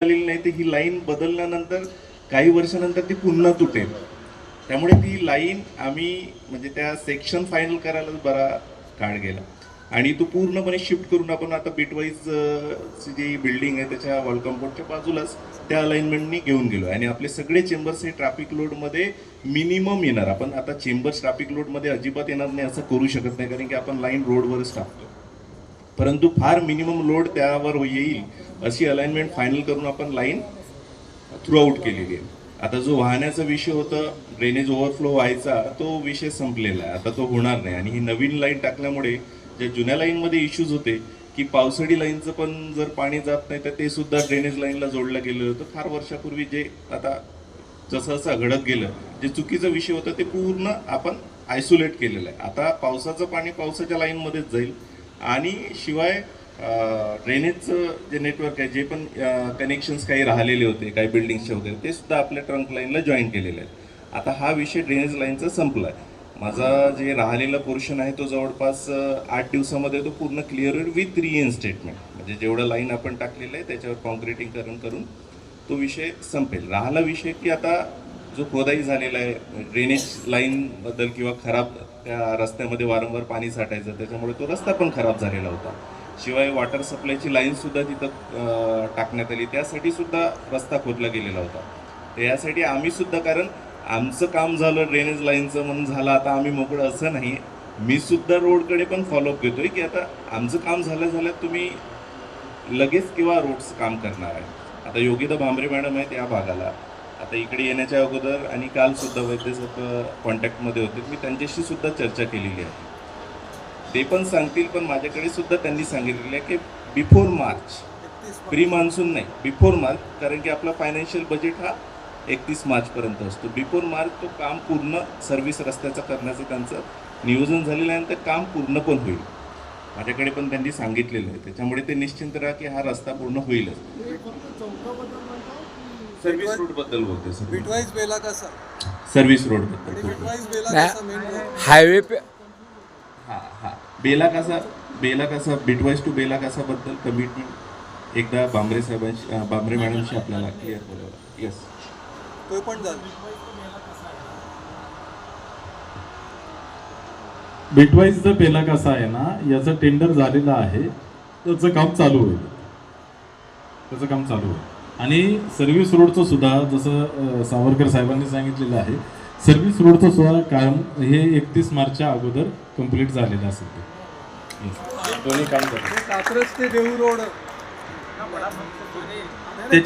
झालेली नाही तर ही लाईन बदलल्यानंतर काही वर्षानंतर ती पुन्हा तुटेल. त्यामुळे ती लाईन आम्ही म्हणजे त्या सेक्शन फायनल करायला बरा काळ गेला आणि तो पूर्णपणे शिफ्ट करून आपण आता बिटवाईज जी बिल्डिंग आहे त्याच्या वॉल कंपाऊंडच्या बाजूलाच त्या अलाइनमेंटनी घेऊन गेलो आणि आपले सगळे चेंबर्स हे ट्रॅफिक लोडमध्ये मिनिमम येणार. आपण आता चेंबर्स ट्रॅफिक लोडमध्ये अजिबात येणार नाही असं करू शकत नाही, कारण की आपण लाईन रोडवरच टाकतो, परंतु फार मिनिमम लोड त्यावर येईल अशी अलाइनमेंट फायनल करून आपण लाईन थ्रू आउट केलेली आहे. आता जो वाहण्याचा विषय होता, ड्रेनेज ओव्हरफ्लो व्हायचा, तो विषय संपलेला आहे, आता तो होणार नाही. आणि ही नवीन लाईन टाकल्यामुळे ज्या जुन्या लाईनमध्ये इश्यूज होते की पावसाळी लाईनचं पण जर पाणी जात नाही तर ते सुद्धा ड्रेनेज लाईनला जोडलं गेलं होतं फार वर्षापूर्वी. जे आता जसं जसं घडत गेलं, जे चुकीचा विषय होता ते पूर्ण आपण आयसोलेट केलेलं आहे. आता पावसाचं पाणी पावसाच्या लाईनमध्येच जाईल आणि शिवाय ड्रेनेजचं जे नेटवर्क आहे, जे पण कनेक्शन्स काही राहिलेले होते काही बिल्डिंग्सचे वगैरे, ते सुद्धा आपल्या ट्रंक लाईनला जॉईन केलेले आहेत. आता हा विषय ड्रेनेज लाईनचा संपला आहे. माझा जे राहिलेला पोर्शन आहे तो जवळपास 8 दिवसामध्ये तो पूर्ण क्लिअर होईल विथ रिइन्स्टेटमेंट. म्हणजे जेवढं लाईन आपण टाकलेलं आहे त्याच्यावर कॉन्क्रिटिंग करून तो विषय संपेल. राहिला विषय की आता जो खोदाई झालेला आहे ड्रेनेज लाईनबद्दल किंवा खराब त्या रस्त्यामध्ये वारंवार पाणी साठायचं, त्याच्यामुळे तो रस्ता पण खराब झालेला होता. शिवाय वॉटर सप्लायची लाईनसुद्धा तिथं टाकण्यात आली, त्यासाठी सुद्धा रस्ता खोदला गेलेला होता. तर यासाठी आम्ही सुद्धा, कारण आमचं काम झालं ड्रेनेज लाईनचं म्हणून झालं आता आम्ही मोकळं असं नाही, मी सुद्धा रोडकडे पण फॉलोअप घेतोय की आता आमचं काम झालं तुम्ही लगेच किंवा रोडचं काम करणार आहे. आता योगिता भांबरे मॅडम आहेत या भागाला, आता इकडे येण्याच्या अगोदर आणि काल सुद्धा वैद्यसाहेब कॉन्टॅक्टमध्ये होते, मी त्यांच्याशी सुद्धा चर्चा केलेली आहे. ते पण सांगतील, पण माझ्याकडे सुद्धा त्यांनी सांगितलेलं आहे की बिफोर मार्च, प्री मान्सून नाही, बिफोर मार्च, कारण की आपला फायनान्शियल बजेट हा 31 मार्चपर्यंत असतो. बिफोर मार्च तो काम पूर्ण सर्व्हिस रस्त्याचं करण्याचं त्यांचं नियोजन झालेलं आहे आणि ते काम पूर्ण पण होईल. माझ्याकडे पण त्यांनी सांगितलेलं आहे, त्याच्यामुळे ते निश्चिंत राहा की हा रस्ता पूर्ण होईलच. सर्व्हिस रोड बद्दल बोलते सर, बिटवाईज बेला कसा सर्व्हिस रोड बद्दल बिटवाईज बेला कसा मेन हायवे पे हा बेला कसा बिटवाईज टू बेला कसा बद्दल कमिटमेंट एकदा बांबरे मॅडमशी आपल्याला क्लिअर बोलावं. येस, तो पण झाला. बिटवाईजचा पेला कसा आहे ना, याचं टेंडर झालेलं आहे, त्याचं काम चालू होईल, आणि सर्व्हिस रोडचं सुद्धा जसं सावरकर साहेबांनी सांगितलेलं आहे, सर्व्हिस रोडचं सुद्धा काम हे 31 मार्चच्या अगोदर कंप्लीट झालेलं असेल. ते दोन्ही काम करतात कात्रज ते देहू रोड त्याच्या